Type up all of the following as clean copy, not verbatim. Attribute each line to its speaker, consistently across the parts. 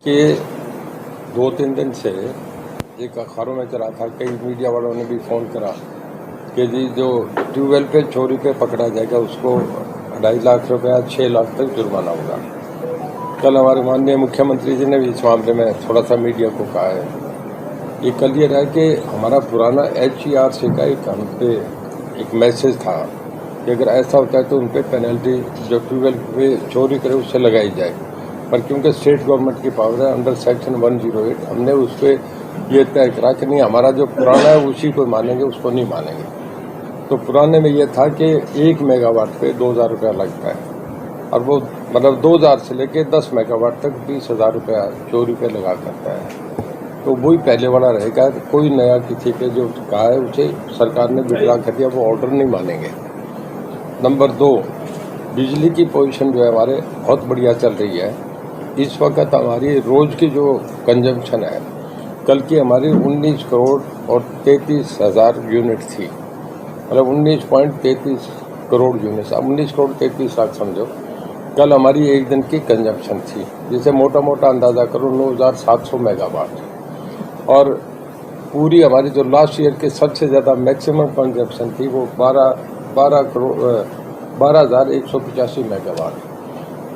Speaker 1: कि 2-3 दिन से एक अखबारों में चला था, कई मीडिया वालों ने भी फ़ोन करा कि जी जो ट्यूबवेल पे चोरी पे पकड़ा जाएगा उसको 2.5 लाख रुपया 6 लाख तक जुर्माना होगा। कल हमारे माननीय मुख्यमंत्री जी ने भी इस मामले में थोड़ा सा मीडिया को कहा है। ये कल ये रहा कि हमारा पुराना HERC का एक हम पे एक मैसेज था कि अगर ऐसा होता है तो उन पर पेनल्टी जो ट्यूबवेल पे चोरी करे उससे लगाई जाए, पर क्योंकि स्टेट गवर्नमेंट की पावर है अंडर सेक्शन 108 हमने उस पर ये तय करा कि नहीं, हमारा जो पुराना है उसी को मानेंगे, उसको नहीं मानेंगे। तो पुराने में ये था कि 1 मेगावाट पे 2,000 रुपया लगता है और वो मतलब 2,000 से लेके 10 मेगावाट तक 20,000 रुपया चोरी पे लगा करता है। तो वही पहले वाला रहेगा। कोई नया किसी पे जो कहा है उसे सरकार ने विड्रा कर दिया, वो ऑर्डर नहीं मानेंगे। नंबर 2, बिजली की पोजीशन जो है हमारे बहुत बढ़िया चल रही है। इस वक्त हमारी रोज़ की जो कंजम्पशन है, कल की हमारी 19 करोड़ और 33,000 यूनिट थी, मतलब 19.33 करोड़ यूनिट, 19 करोड़ 33 लाख समझो। कल हमारी एक दिन की कंजम्पशन थी, जिसे मोटा मोटा अंदाज़ा करो 9,700 मेगावाट। और पूरी हमारी जो लास्ट ईयर के सबसे ज़्यादा मैक्सिमम कंजम्पशन थी वो 12,185 मेगावाट।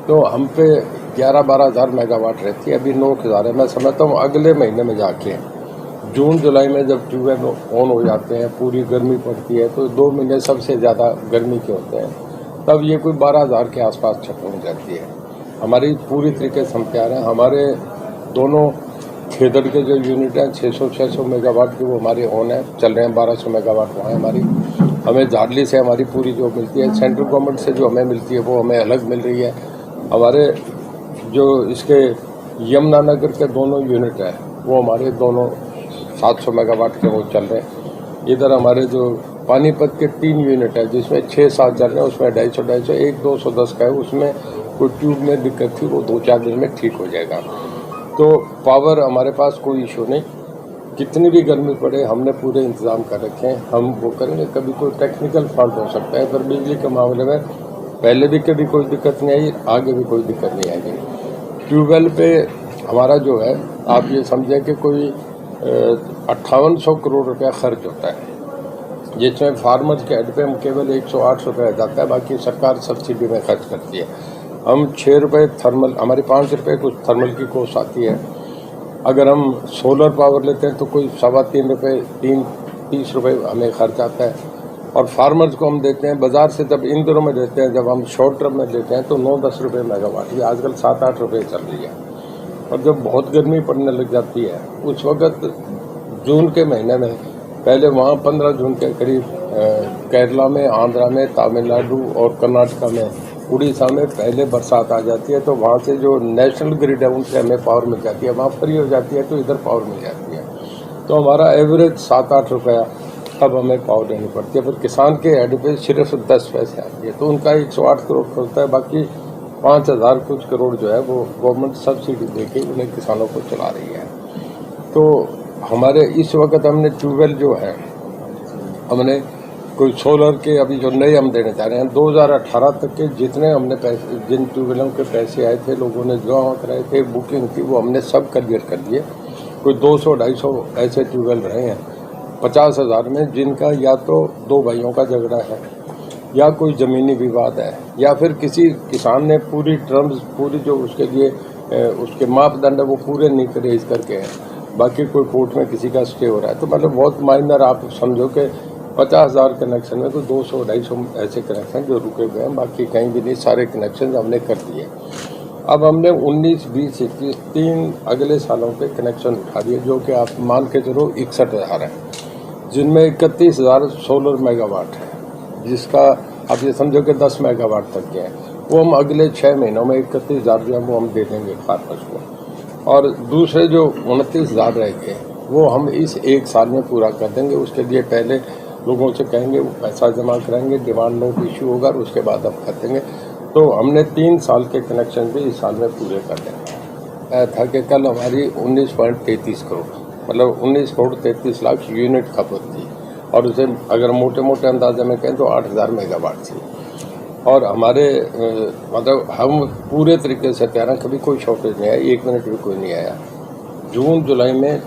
Speaker 1: तो हम पे 11-12 हज़ार मेगावाट रहती है, अभी 9,000 है। मैं समझता हूँ अगले महीने में जाके जून जुलाई में जब ट्यूबवेल ऑन हो जाते हैं, पूरी गर्मी पड़ती है, तो 2 महीने सबसे ज़्यादा गर्मी के होते हैं, तब ये कोई 12,000 के आसपास पहुँच जाती है। हमारी पूरी तरीके से हम तैयार हैं। हमारे दोनों खेदड़ के जो यूनिट हैं 600 मेगावाट की वो हमारे ऑन है, चल रहे हैं। 1,200 मेगावाट वहाँ हमारी। हमें झारली से हमारी पूरी जो मिलती है, सेंट्रल गवर्नमेंट से जो हमें मिलती है वो हमें अलग मिल रही है। हमारे जो इसके यमुनानगर के दोनों यूनिट है वो हमारे दोनों 700 मेगावाट के वो चल रहे हैं। इधर हमारे जो पानीपत के 3 यूनिट है जिसमें 6-7 चल रहे हैं, उसमें 250 एक 210 का है, उसमें कोई ट्यूब में दिक्कत थी, वो 2-4 दिन में ठीक हो जाएगा। तो पावर हमारे पास कोई इशू नहीं, कितनी भी गर्मी पड़े हमने पूरे इंतजाम कर रखे हैं, हम वो करेंगे। कभी कोई टेक्निकल फॉल्ट हो सकता है, पर बिजली के मामले में पहले भी कभी कोई दिक्कत नहीं आई, आगे भी कोई दिक्कत नहीं आएगी। ट्यूबवेल पे हमारा जो है, आप ये समझें कि कोई 5800 करोड़ रुपया खर्च होता है, जिसमें फार्मर्स के हेड पे हम केवल 108 रुपये जाता है, बाकी सरकार सब्सिडी में खर्च करती है। हम 6 रुपये थर्मल, हमारी 5 रुपये कुछ थर्मल की कॉस्ट आती है। अगर हम सोलर पावर लेते हैं तो कोई 3.25 रुपये, 30 रुपये हमें खर्च आता है। और फार्मर्स को हम देते हैं बाज़ार से, जब इन दिनों में देते हैं, जब हम शॉर्ट टर्म में देते हैं तो 9-10 रुपये मेगावाट, ये आजकल 7-8 रुपये चल रही है। और जब बहुत गर्मी पड़ने लग जाती है उस वक्त जून के महीने में, पहले वहाँ 15 जून के करीब केरला में, आंध्रा में, तमिलनाडु और कर्नाटका में, उड़ीसा में पहले बरसात आ जाती है, तो वहाँ से जो नेशनल ग्रिड है उनसे हमें पावर मिल जाती है। वहाँ फ्री हो जाती है तो इधर पावर मिल जाती है। तो हमारा एवरेज 7-8 रुपया अब हमें पावर देनी पड़ती है, पर किसान के हेड पे सिर्फ 10 पैसे आती है, तो उनका 108 करोड़ होता है। बाकी 5,000 कुछ करोड़ जो है वो गवर्नमेंट सब्सिडी देके उन्हें किसानों को चला रही है। तो हमारे इस वक्त हमने ट्यूबवेल जो है, हमने कोई सोलर के अभी जो नए हम देने जा रहे हैं, 2018 तक के जितने हमने पैसे, जिन ट्यूबवेलों के पैसे आए थे, लोगों ने जमा कराए थे, बुकिंग थी, वो हमने सब क्लियर कर दिए। कोई 200-250 ऐसे ट्यूबवेल रहे हैं 50,000 में, जिनका या तो 2 भाइयों का झगड़ा है, या कोई ज़मीनी विवाद है, या फिर किसी किसान ने पूरी टर्म्स, पूरी जो उसके लिए उसके मापदंड है वो पूरे नहीं करे इस करके हैं, बाकी कोई कोर्ट में किसी का स्टे हो रहा है। तो मतलब बहुत माइनर, आप समझो कि 50,000 कनेक्शन में तो 200-250 ऐसे कनेक्शन जो रुके हुए हैं, बाकी कहीं भी नहीं, सारे कनेक्शन हमने कर दिए। अब हमने 19, 20, 21 3 अगले सालों के कनेक्शन उठा दिए, जो कि आप मान के चलो 61,000 है, जिनमें 31,000 सोलर मेगावाट है, जिसका आप ये समझो कि 10 मेगावाट तक के हैं। वो हम अगले 6 महीनों में 31,000 जो है वो हम दे देंगे फार्मर्स को, और दूसरे जो 29,000 रहेंगे वो हम इस 1 साल में पूरा कर देंगे। उसके लिए पहले लोगों से कहेंगे वो पैसा जमा कराएंगे, डिमांड नोट इशू होगा, और उसके बाद अब कर देंगे। तो हमने 3 साल के कनेक्शन भी इस साल में पूरे कर देंगे। था कि कल हमारी 19.33 करोड़, मतलब 19 करोड़ 33 लाख यूनिट खपत थी, और उसे अगर मोटे मोटे अंदाजे में कहें तो 8,000 मेगावाट थी। और हमारे मतलब हम पूरे तरीके से तैयार हैं, कभी कोई शॉर्टेज नहीं आया, 1 मिनट भी कोई नहीं आया। जून जुलाई में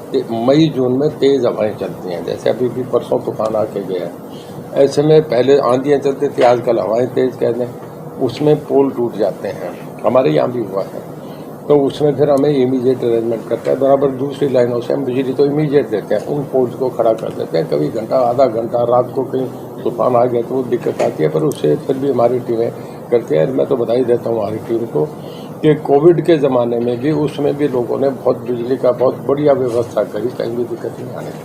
Speaker 1: मई जून में तेज़ हवाएं चलती हैं, जैसे अभी भी परसों तूफान आके गया है। ऐसे में पहले आंधियाँ चलती थी, आजकल हवाएं तेज़ कह दें, उसमें पोल टूट जाते हैं, हमारे यहाँ भी हुआ है। तो उसमें फिर हमें इमीडिएट अरेंजमेंट करता है, बराबर दूसरी लाइनों से हम बिजली तो इमीडिएट देते हैं, उन पोल्स को खड़ा कर देते हैं। कभी घंटा आधा घंटा रात को कहीं तूफान आ गया तो वो दिक्कत आती है, पर उससे फिर भी हमारी टीमें करती हैं। मैं तो बधाई देता हूँ हमारी टीम को कि कोविड के ज़माने में भी उसमें भी लोगों ने बहुत बिजली का बहुत बढ़िया व्यवस्था करी, कहीं भी दिक्कत नहीं आने दी।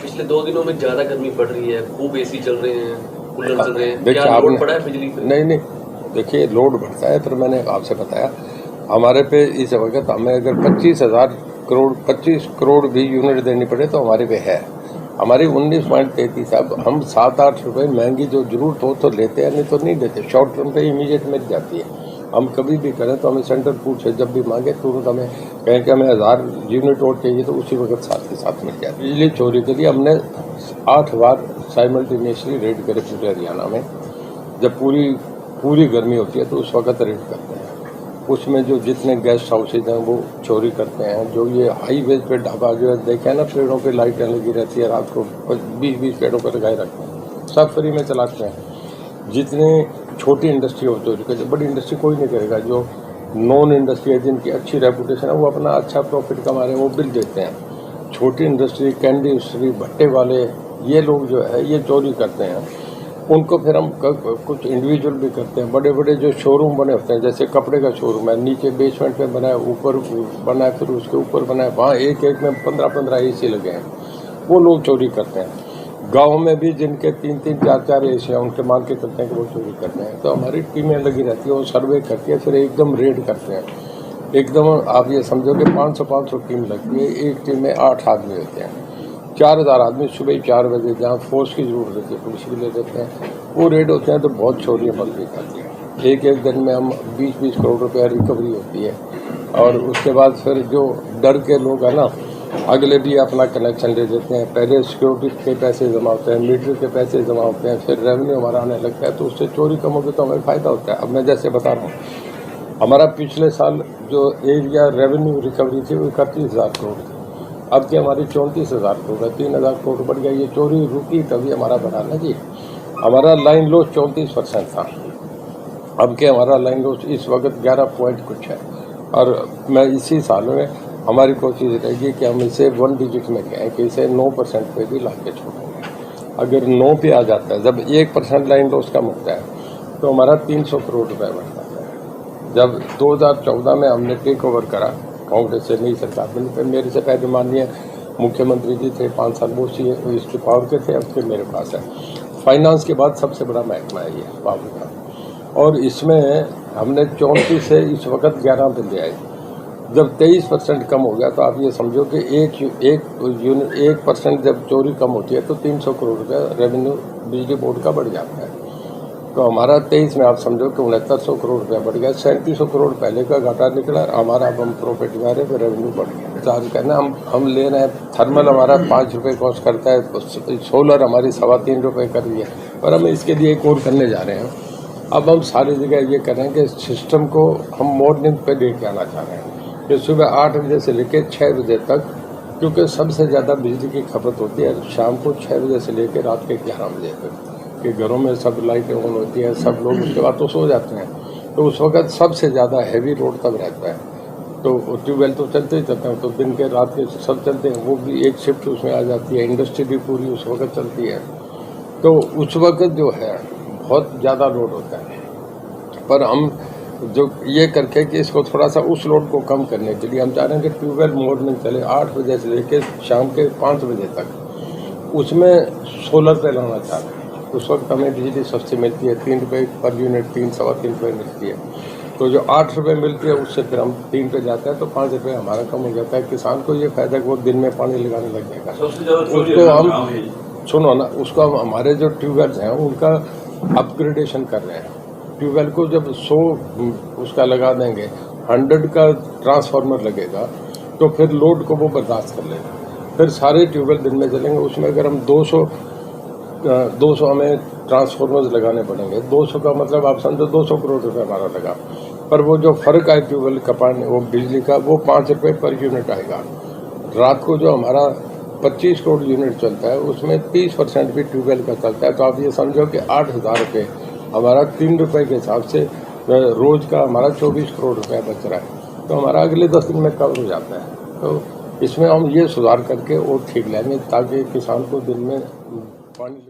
Speaker 2: पिछले 2 दिनों में ज़्यादा गर्मी पड़ रही है, खूब एसी चल रहे हैं, कूलर चल रहे हैं,
Speaker 1: देखिए
Speaker 2: क्या लोड पड़ा है बिजली पे?
Speaker 1: नहीं, देखिए लोड बढ़ता है, फिर मैंने आपसे बताया हमारे पे इस वक्त हमें अगर 25 करोड़ भी यूनिट देनी पड़े तो हमारे पे है। हमारी 19.33 अब हम 7-8 रुपये महंगी जो जरूरत हो तो लेते हैं, नहीं तो नहीं देते। शॉर्ट टर्म पे इमीडिएट मिल जाती है। हम कभी भी करें तो हमें सेंट्रल फूड से जब भी मांगे तुरंत हमें कहें कि हमें 1000 यूनिट और चाहिए तो उसी वक्त साथ के साथ मिल जाती है। बिजली चोरी के लिए हमने 8 बार साइमल्टेनियसली रेड करे पूरे हरियाणा में। जब पूरी गर्मी होती है तो उस वक्त रेड करते हैं। उसमें जो जितने गेस्ट हाउसेज हैं वो चोरी करते हैं। जो ये हाईवेज पे ढाबा जो है देखे ना, पेड़ों पे लाइटें लगी रहती है, रात को 20-20 पेड़ों पर लगाए रखते हैं, सब फ्री में चलाते हैं। जितने छोटी इंडस्ट्री हो चोरी करते, बड़ी इंडस्ट्री कोई नहीं करेगा। जो नॉन इंडस्ट्री है जिनकी अच्छी रेपुटेशन है वो अपना अच्छा प्रॉफिट कमा रहे हैं, वो बिल देते हैं। छोटी इंडस्ट्री, कैंडी इंडस्ट्री, भट्टे वाले, ये लोग जो है ये चोरी करते हैं। उनको फिर हम कुछ इंडिविजुअल भी करते हैं। बड़े बड़े जो शोरूम बने होते हैं, जैसे कपड़े का शोरूम है, नीचे बेसमेंट में बना है, ऊपर बना है, फिर उसके ऊपर बना है, वहाँ एक में 15-15 एसी लगे हैं, वो लोग चोरी करते हैं। गाँव में भी जिनके 3-3, 4-4 एसी हैं, उनके मान के करते हैं कि वो चोरी करते हैं। तो हमारी टीमें लगी रहती है, वो सर्वे करती है, फिर एकदम रेड करते हैं। एकदम आप ये समझो कि 500 टीम लगती है, एक टीम में 8 आदमी होते हैं। 4000 आदमी सुबह 4 बजे, जहाँ फोर्स की जरूरत होती है पुलिस भी ले देते हैं, वो रेड होते हैं तो बहुत चोरियाँ बंद जाती हैं। एक दिन में हम 20-20 करोड़ रुपया रिकवरी होती है। और उसके बाद फिर जो डर के लोग हैं ना, अगले भी अपना कनेक्शन ले देते हैं। पहले सिक्योरिटी के पैसे जमा होते हैं, मीटर के पैसे जमा होते हैं, फिर रेवेन्यू हमारा आने लगता है, तो उससे चोरी कम होगी तो हमें फ़ायदा होता है। अब मैं जैसे बता रहा हूँ, हमारा पिछले साल जो एरिया रेवेन्यू रिकवरी थी वो 31,000 करोड़ थी, अब की हमारी 34,000 करोड़ है, 3,000 करोड़ बढ़ गया। ये चोरी रुकी तभी हमारा बढ़ा ना जी। हमारा लाइन लॉस 34% था, अब के हमारा लाइन लॉस इस वक्त 11 पॉइंट कुछ है। और मैं इसी साल में हमारी कोशिश रहेगी कि हम इसे 1 डिजिट में कहें कि इसे 9% पे भी ला के छोड़ेंगे। अगर 9 पे आ जाता है, जब 1% लाइन लॉस कम होता है तो हमारा 300 करोड़ रुपये बढ़ जाता है। जब 2014 में हमने टेक ओवर करा कांग्रेस से, नई सरकार बनी, फिर मेरे से पहले माननीय मुख्यमंत्री जी थे 5 साल, वो इसके पावर के थे, अब फिर मेरे पास है। फाइनेंस के बाद सबसे बड़ा महकमा है ये पावर का, और इसमें हमने 34 से इस वक्त 11 पे ले आए। जब 23% कम हो गया तो आप ये समझो कि 1% जब चोरी कम होती है तो 300 करोड़ रुपया रेवेन्यू बिजली बोर्ड का बढ़ जाता है। तो हमारा 23 में आप समझो कि 6900 करोड़ रुपया बढ़ गया। 3700 करोड़ पहले का घाटा निकला, हमारा अब हम प्रॉफिट में आ रहे, फिर रेवेन्यू बढ़ गया। चार्ज करना हम ले रहे हैं। थर्मल हमारा 5 रुपये कॉस्ट करता है, सोलर हमारी 3.25 रुपये कर रही है, पर हम इसके लिए एक और करने जा रहे हैं। अब हम सारी जगह ये करें कि सिस्टम को हम मॉर्निंग पे लेके आना चाह रहे हैं कि सुबह 8 बजे से लेकर 6 बजे तक, क्योंकि सबसे ज़्यादा बिजली की खपत होती है शाम को 6 बजे से लेकर रात के 11 बजे तक, कि घरों में सब लाइटें ऑन होती है, सब लोग उसके बाद तो सो जाते हैं, तो उस वक्त सबसे ज़्यादा हैवी लोड तब रहता है। तो ट्यूबवेल तो चलते ही चलते हैं, तो दिन के रात के सब चलते हैं, वो भी एक शिफ्ट उसमें आ जाती है। इंडस्ट्री भी पूरी उस वक्त चलती है, तो उस वक्त जो है बहुत ज़्यादा लोड होता है। पर हम जो ये करके कि इसको थोड़ा सा उस लोड को कम करने के लिए हम चाह रहे हैं कि ट्यूबवेल मोड में चले 8 बजे से लेकर शाम के 5 बजे तक, उसमें सोलर पे लाना चाह रहे हैं। उस वक्त हमें बिजली सस्ती मिलती है, 3 रुपये पर यूनिट, 3-3.25 रुपये मिलती है। तो जो 8 रुपये मिलती है उससे फिर हम 3 पे जाते हैं, तो 5 रुपये हमारा कम हो जाता है। किसान को ये फायदा कि वो दिन में पानी लगाने लग जाएगा। उसको हम सुनो ना, उसको हम हमारे जो ट्यूबवेल हैं उनका अपग्रेडेशन कर रहे हैं। ट्यूबवेल को जब 100 उसका लगा देंगे, 100 का ट्रांसफार्मर लगेगा, तो फिर लोड को वो बर्दाश्त कर लेगा। फिर सारे ट्यूबवेल दिन में चलेंगे। उसमें अगर हम 200 200 हमें ट्रांसफॉर्मर्स लगाने पड़ेंगे। 200 का मतलब आप समझो 200 करोड़ रुपए हमारा लगा, पर वो जो फर्क है ट्यूबवेल का पानी वो बिजली का वो 5 रुपये पर यूनिट आएगा। रात को जो हमारा 25 करोड़ यूनिट चलता है उसमें 30% भी ट्यूबवेल का चलता है। तो आप ये समझो कि 8,000 रुपये हमारा 3 रुपये के हिसाब से रोज का हमारा 24 करोड़ रुपया बच रहा है। तो हमारा अगले 10 दिन में कवर हो जाता है। तो इसमें हम ये सुधार करके और ठीक लेंगे ताकि किसान को दिन में पानी